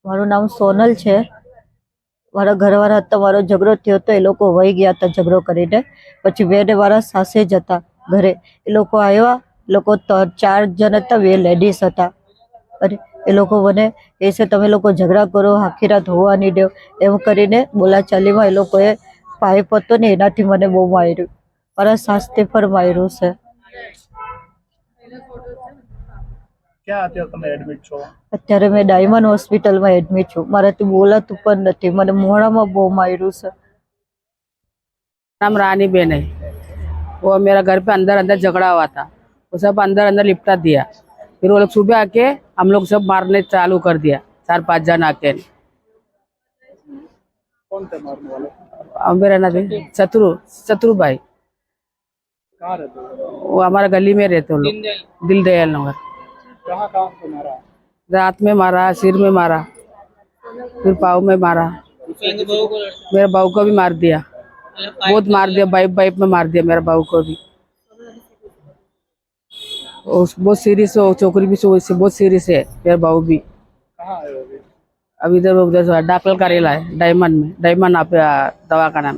મારું નામ સોનલ છે. મારા ઘરવાળા હતા, મારો ઝઘડો થયો હતો, એ લોકો વહી ગયા હતા ઝઘડો કરીને. પછી બે ને મારા સાસે જ હતા ઘરે. એ લોકો આવ્યા, એ લોકો 4 જણ હતા, 2 લેડીઝ હતા. અને એ લોકો મને કહે છે તમે લોકો ઝઘડા કરો, આખી રાત હોવા નહીં દો, એમ કરીને બોલાચાલીમાં એ લોકોએ પાઇપ હતો ને એનાથી મને બહુ માર્યું. મારા સાસથી પણ માર્યું છે. ક્યાં અત્યારે તમે એડમિટ છો? અત્યારે મેં ડાયમંડ હોસ્પિટલમાં એડમિટ છું. મારાથી બોલાતું પણ નથી, મને મોઢામાં બહુ માર્યું છે. नाम रानी बेन है। वो मेरा घर पे अंदर अंदर झगड़ा हुआ था, वो सब अंदर अंदर लिपटा दिया। फिर वो लोग सुबह आके हम लोग सब मारने चालू कर दिया, 4-5 जन आके। कौन थे मारने वाले? मेरा नाम शत्रु भाई। कहाँ रहते हो? वो हमारा गली में रहते वो लोग, दिल दयाल नगर। कहाँ कहाँ पे मारा? रात में मारा, सिर में मारा, फिर पाँव में मारा। मेरे बहू को भी मार दिया, बहुत मार दिया, बाइप में मार दिया मेरा बहू को भी। बहुत सीरियस हो, छोकरी भी बहुत सीरियस है, मेरा बहू भी। कहाँ आए हो अभी? अब इधर उधर दाखिल करेला है डायमंड में, डायमंड आप दवा का नाम।